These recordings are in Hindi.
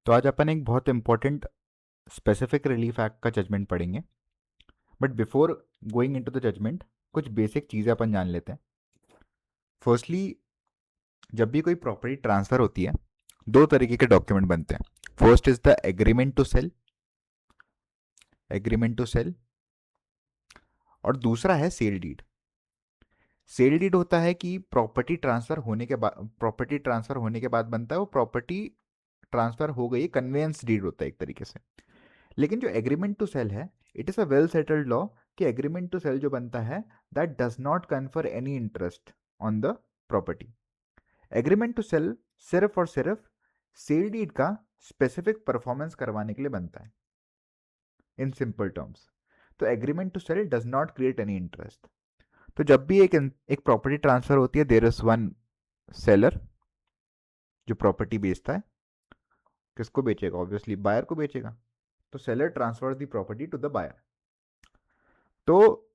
तो आज अपन एक बहुत इंपॉर्टेंट स्पेसिफिक रिलीफ एक्ट का जजमेंट पढ़ेंगे। But before going into the judgment, कुछ बेसिक चीज़ें अपन जान लेते हैं। फर्स्टली, जब भी कोई प्रॉपर्टी ट्रांसफ़र होती है, दो तरीके के डॉक्यूमेंट बनते हैं। First is the agreement to sale, और दूसरा है सेल डीड। सेल डीड होता है कि प्रॉपर्टी ट्रांसफ़र होने के बाद बनता है, वो प्रॉपर्टी ट्रांसफ़र हो गई, कन्वेंस डीड होता है एक तरीके से। लेकिन जो एग्रीमेंट टू सेल है, it is a well settled law कि एग्रीमेंट टू सेल जो बनता है, that does not confer any interest on the property. Agreement to sale सिर्फ और सिर्फ सेल डीड का स्पेसिफिक परफॉर्मेंस करवाने के लिए बनता है, इन सिंपल टर्म्स। तो agreement to sale does not create any interest. तो जब भी एक प्रॉपर्टी ट्रांसफर होती है, देयर इज वन सेलर जो प्रॉपर्टी बेचता है। किसको बेचेगा? ऑब्वियसली बायर को बेचेगा। तो seller transfer the property to the buyer. तो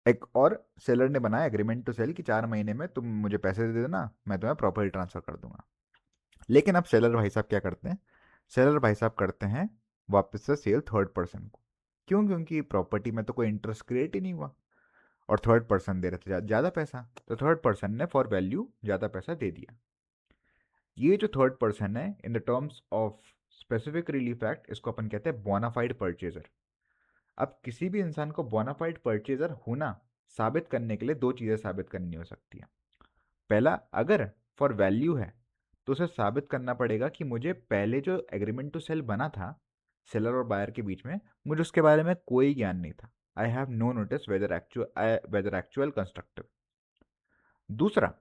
एक और सेलर ने बनाया एग्रीमेंट टू सेल कि 4 महीने में तुम मुझे पैसे दे देना, मैं तुम्हें प्रॉपर्टी ट्रांसफर कर दूंगा। लेकिन अब सेलर भाई साहब क्या करते हैं? सेलर भाई साहब करते हैं वापस से सेल थर्ड पर्सन को। क्यों? क्योंकि प्रॉपर्टी में तो कोई इंटरेस्ट क्रिएट ही नहीं हुआ, और थर्ड पर्सन दे रहे थे ज़्यादा पैसा, तो थर्ड पर्सन ने फॉर वैल्यू ज़्यादा पैसा दे दिया। ये जो थर्ड पर्सन है, in the terms of specific relief act, इसको अपन कहते हैं बोनाफाइड परचेजर। अब किसी भी इंसान को बोनाफाइड परचेजर होना साबित करने के लिए दो चीज़ें साबित करनी हो सकती है। पहला, अगर फॉर वैल्यू है तो उसे साबित करना पड़ेगा कि मुझे पहले जो एग्रीमेंट टू सेल बना था सेलर और बायर के बीच में, मुझे उसके बारे में कोई ज्ञान नहीं था। I have no notice whether actual constructive. दूसरा,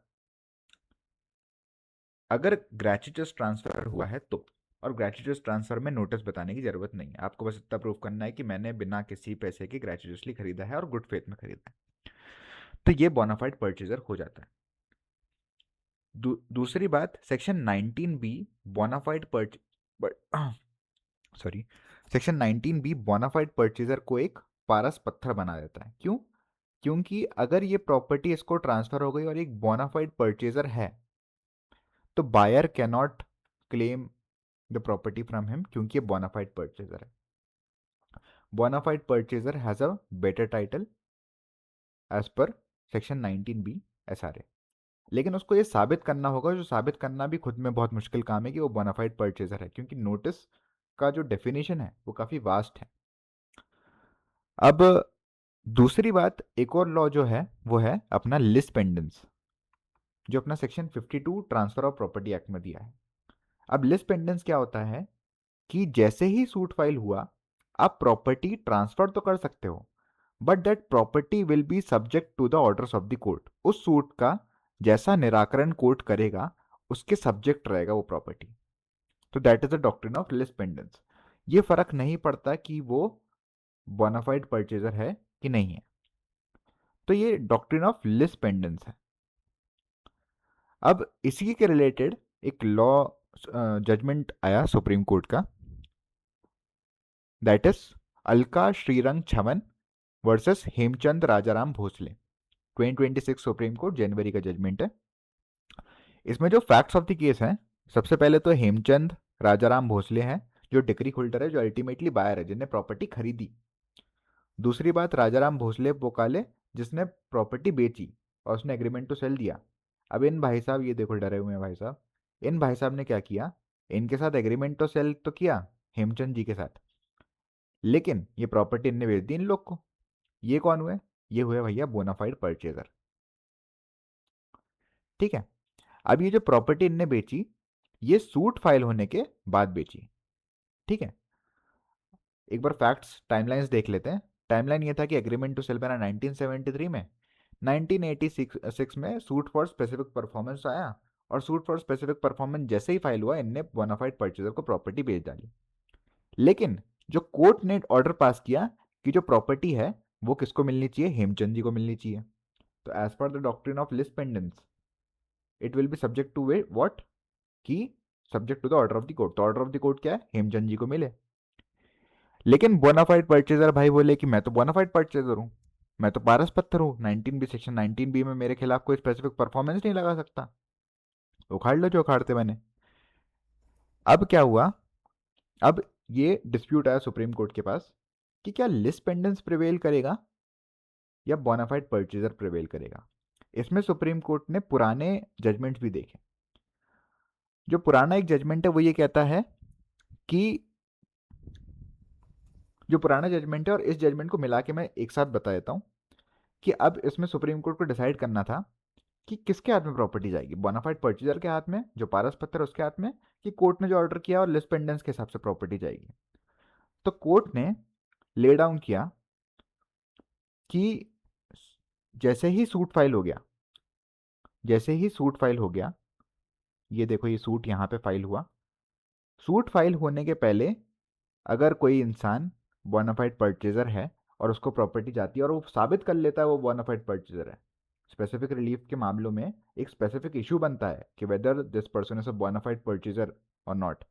अगर ग्रेचुइटस ट्रांसफर हुआ है तो, और ग्रेचुइटस ट्रांसफर में नोटिस बताने की जरूरत नहीं है, आपको बस इतना प्रूफ करना है कि मैंने बिना किसी पैसे के ग्रेचुइटसली खरीदा है और गुड फेथ में खरीदा है। तो ये बोनाफाइड परचेजर हो जाता है। दूसरी बात, सेक्शन 19 बी बोनाफाइड परच sorry section 19 B bonafide purchaser को एक पारस पत्थर बना देता है। क्यों? क्योंकि अगर ये प्रॉपर्टी इसको ट्रांसफर हो गई और एक बोनाफाइड परचेजर है, तो buyer can not claim the property from him, क्योंकि ये बोनाफाइड परचेजर है। Bona fide purchaser has a better title as per section 19 B SRA। लेकिन उसको ये साबित करना होगा, जो साबित करना भी खुद में बहुत मुश्किल काम है, कि वो बोनाफाइड परचेजर है, क्योंकि नोटिस का जो डेफिनेशन है वो काफ़ी वास्ट है। अब दूसरी बात, एक और लॉ जो है वो है अपना लिस पेंडेंस, जो अपना section 52 transfer of property act में दिया है। अब लिस पेंडेंस क्या होता है कि जैसे ही सूट फाइल हुआ, आप प्रॉपर्टी ट्रांसफर तो कर सकते हो, but that property will be subject to the orders of the court. उस सूट का जैसा निराकरण कोर्ट करेगा, उसके सब्जेक्ट रहेगा वो प्रॉपर्टी। तो that is the doctrine of lis pendens. ये फर्क नहीं पड़ता कि वो बोनाफाइड परचेजर है कि नहीं है। तो ये डॉक्ट्रिन ऑफ लिस पेंडेंस है। अब इसी के रिलेटेड एक लॉ जजमेंट आया सुप्रीम कोर्ट का, that is Alka Shrirang Chhaman versus Hemchand Rajaram Bhosale. 2026 supreme court जनवरी का जजमेंट है। इसमें जो फैक्ट्स ऑफ द केस हैं, सबसे पहले तो हेमचंद राजाराम भोसले हैं, जो डिक्री होल्डर है, जो अल्टीमेटली बायर है, जिसने प्रॉपर्टी खरीदी। दूसरी बात, राजाराम भोसले बोकाले, जिसने प्रॉपर्टी बेची और उसने एग्रीमेंट टू सेल दिया। अब इन भाई साहब, ये देखो डरे हुए हैं भाई साहब, इन भाई साहब ने क्या किया, इनके साथ एग्रीमेंट टू सेल तो किया हेमचंद जी के साथ, लेकिन ये प्रॉपर्टी इनने बेच दी इन लोग को। ये कौन हुए? ये हुए भैया बोनाफाइड परचेजर। ठीक है। अब ये जो प्रॉपर्टी इनने बेची, ये सूट फाइल होने के बाद बेची। ठीक है। एक बार फैक्ट्स टाइमलाइंस देख लेते हैं। टाइमलाइन ये था कि एग्रीमेंट टू सेल बना 1973 में, 1986 में सूट फॉर स्पेसिफिक परफॉर्मेंस आया, और सूट फॉर स्पेसिफिक परफॉर्मेंस जैसे ही फाइल हुआ, इनने बोनाफाइड परचेजर को प्रॉपर्टी बेच डाली। लेकिन जो कोर्ट ने ऑर्डर पास किया कि जो प्रॉपर्टी है वो किसको मिलनी चाहिए? हेमचंद जी को मिलनी चाहिए। तो as per the doctrine of lis pendens, it will be subject to way what, की subject to the order of the court. तो ऑर्डर ऑफ द कोर्ट क्या है? हेमचंद जी को मिले। लेकिन बोनाफाइड परचेजर भाई बोले कि मैं तो बोनाफाइड परचेजर हूँ, मैं तो पारस पत्थर हूँ, 19 बी सेक्शन 19 बी में मेरे खिलाफ कोई स्पेसिफिक परफॉर्मेंस नहीं लगा सकता। उखाड़ लो जो उखाड़ते मैंने। अब क्या हुआ, अब ये डिस्प्यूट आया सुप्रीम कोर्ट के पास कि क्या लिस्ट पेंडेंस प्रिवेल करेगा या बोनाफाइड परचेजर प्रिवेल करेगा। इसमें सुप्रीम कोर्ट ने पुराने जजमेंट्स भी देखे। जो पुराना एक जजमेंट है वो ये कहता है कि जो पुराना जजमेंट है और इस जजमेंट को मिला के मैं एक साथ बता देता हूँ कि अब इसमें सुप्रीम कोर्ट को डिसाइड करना था कि किसके हाथ में प्रॉपर्टी जाएगी, बोनाफाइड परचेजर के हाथ में जो पारस पत्थर उसके हाथ में, कि कोर्ट ने जो ऑर्डर किया और लिस्ट पेंडेंस के हिसाब से प्रॉपर्टी जाएगी। तो कोर्ट ने ले डाउन किया कि जैसे ही सूट फाइल हो गया, जैसे ही सूट फाइल हो गया, ये देखो ये सूट यहाँ पे फाइल हुआ, सूट फाइल होने के पहले अगर कोई इंसान बोनाफाइड परचेजर है और उसको प्रॉपर्टी जाती है और वो साबित कर लेता है वो बोनाफाइड परचेजर है, स्पेसिफिक रिलीफ के मामलों में एक स्पेसिफिक इशू बनता है कि whether this person is a bona fide purchaser और नॉट,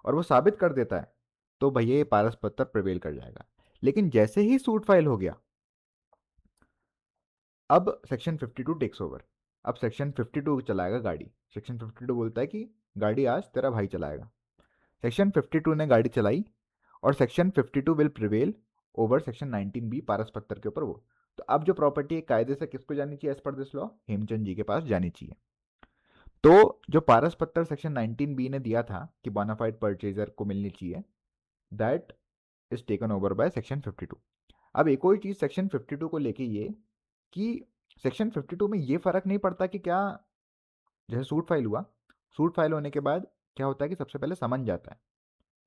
और वो साबित कर देता है तो भैया ये पारस पत्थर प्रिवेल कर जाएगा। लेकिन जैसे ही सूट फाइल हो गया, अब सेक्शन 52 टेक्स ओवर। अब सेक्शन 52 चलाएगा गाड़ी। सेक्शन 52 बोलता है कि गाड़ी आज तेरा भाई चलाएगा। सेक्शन 52 ने गाड़ी चलाई और section 52 will prevail over section 19B पारस पत्थर के ऊपर वो। तो अब जो प्रॉपर्टी है कायदे से किसको जानी चाहिए as per this law, Hemchand जी के पास जानी चाहिए। तो जो पारस पत्थर सेक्शन 19B ने दिया था कि बोनाफाइड परचेजर को मिलनी चाहिए, that is taken over by section 52। अब एक और चीज सेक्शन 52 को लेके ये कि सेक्शन 52 में ये फर्क नहीं पड़ता कि क्या, जैसे सूट फाइल हुआ, सूट फाइल होने के बाद क्या होता है कि सबसे पहले समन जाता है,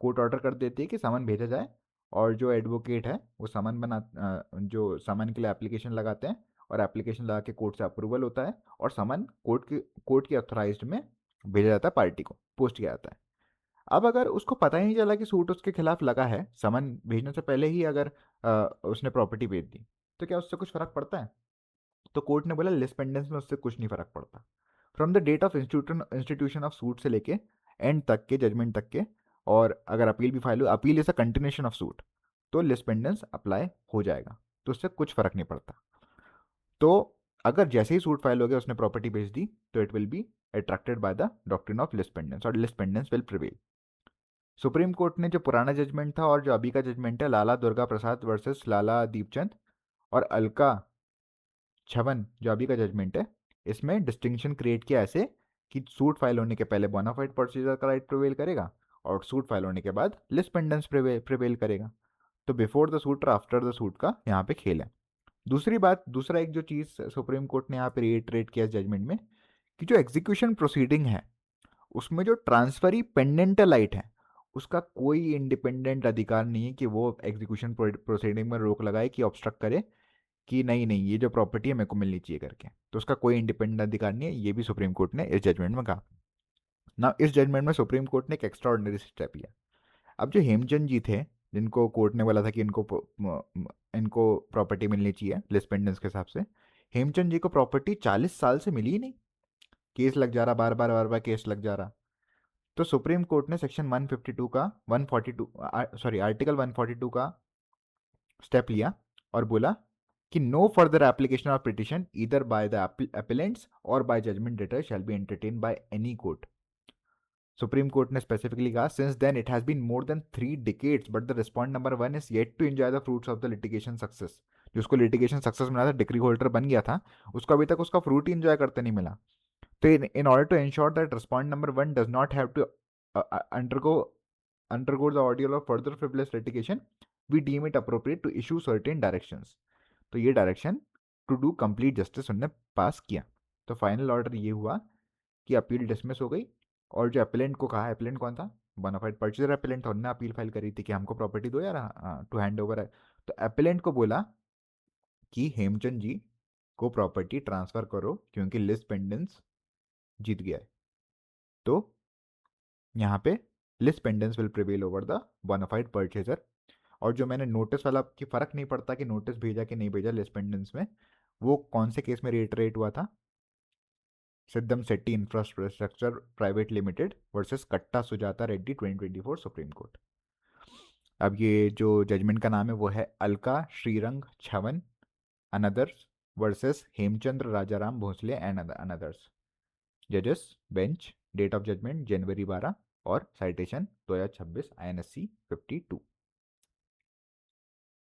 कोर्ट ऑर्डर कर देती है कि समन भेजा जाए, और जो एडवोकेट है वो समन जो समन के लिए एप्लीकेशन लगाते हैं और एप्लीकेशन लगा के कोर्ट से अप्रूवल होता है और समन कोर्ट की ऑथोराइज्ड में भेजा जाता है, पार्टी को पोस्ट किया जाता है। अब अगर उसको पता ही नहीं चला कि सूट उसके खिलाफ लगा है, समन भेजने से पहले ही अगर उसने प्रॉपर्टी भेज दी, तो क्या उससे कुछ फर्क पड़ता है? तो कोर्ट ने बोला लिस्ट पेंडेंस में उससे कुछ नहीं फर्क पड़ता। From the date of institution of suit से लेके एंड तक के जजमेंट तक के, और अगर अपील भी फाइल हो, appeal is a continuation of suit, तो लिस्ट पेंडेंस अप्लाई हो जाएगा, तो उससे कुछ फर्क नहीं पड़ता। तो अगर जैसे ही सूट फाइल हो गया उसने प्रॉपर्टी बेच दी तो it will be attracted by the doctrine of lis pendens और lis pendens will prevail. Supreme court ने जो पुराना जजमेंट था और जो अभी का जजमेंट है, लाला दुर्गा प्रसाद वर्सेस लाला दीपचंद और अलका छवन जो अभी का जजमेंट है, इसमें डिस्टिंक्शन क्रिएट किया ऐसे कि सूट फाइल होने के पहले बोनाफाइड परचेजर का राइट प्रिवेल करेगा और सूट फाइल होने के बाद लिस्ट पेंडेंस प्रिवेल करेगा। तो बिफोर द सूट और आफ्टर द सूट का यहाँ पे खेल है। दूसरी बात, दूसरा एक जो चीज़ सुप्रीम कोर्ट ने यहाँ पे रिएटरेट किया जजमेंट में, कि जो एग्जीक्यूशन प्रोसीडिंग है उसमें जो ट्रांसफरी पेंडेंटलाइट है उसका कोई इंडिपेंडेंट अधिकार नहीं है कि वो एग्जीक्यूशन प्रोसीडिंग में रोक लगाए कि ऑब्स्ट्रक्ट करे कि नहीं नहीं ये जो प्रॉपर्टी है मेरे को मिलनी चाहिए करके, तो उसका कोई इंडिपेंडेंट अधिकार नहीं है। ये भी सुप्रीम कोर्ट ने इस जजमेंट में कहा ना। इस जजमेंट में सुप्रीम कोर्ट ने एक एक्स्ट्रा ऑर्डिनरी स्टेप लिया। अब जो हेमचंद जी थे, जिनको कोर्ट ने बोला था कि इनको प्रॉपर्टी मिलनी चाहिए लिस्ट पेंडेंस के हिसाब से, हेमचंद जी को प्रॉपर्टी 40 साल से मिली ही नहीं, केस लग जा रहा, बार बार केस लग जा रहा। तो सुप्रीम कोर्ट ने सेक्शन 152 का 142 सॉरी आर्टिकल 142 का स्टेप लिया और बोला कि no further application of petition either by the appellants और by judgment debtor shall be entertain by any court. Supreme court ने स्पेसिफिकली कहा since then it has been more than 3 decades but the respondent number 1 is yet to enjoy the fruits of the litigation success. जिसको लिटिगेशन सक्सेस मिला था, डिग्री होल्डर बन गया था, उसको अभी तक उसका फ्रूट ही एंजॉय करते नहीं मिला। तो in order to ensure that respondent number 1 does not have to undergo the ordeal of further frivolous litigation, we deem it appropriate to issue certain directions। तो ये direction to do complete justice उन्होंने पास किया। तो फाइनल ऑर्डर ये हुआ कि अपील डिसमिस हो गई, और जो अपेलेंट को कहा, अपेलेंट कौन था, बोनाफाइड परचेजर अपेलेंट था, उन्होंने अपील फाइल करी थी कि हमको प्रॉपर्टी दो यार, टू हैंड ओवर है। तो अपेलेंट को बोला कि हेमचंद जी को प्रॉपर्टी ट्रांसफर करो क्योंकि लिस्ट पेंडेंस जीत गया है। तो यहाँ पे lis pendens will prevail over the bona fide purchaser. और जो मैंने नोटिस वाला कि फर्क नहीं पड़ता कि नोटिस भेजा कि नहीं भेजा लिस्ट पेंडेंस में, वो कौन से केस में रिएटरेट हुआ था, Siddham Setty infrastructure private limited versus Katta Sujatha Reddy 2024 supreme court. अब ये जो जजमेंट का नाम है वो है Alka Shrirang Chavan and others versus Hemchandra Rajaram Bhosale and others, जजेस bench date of judgment January 12 और साइटेशन 2026 INSC 52।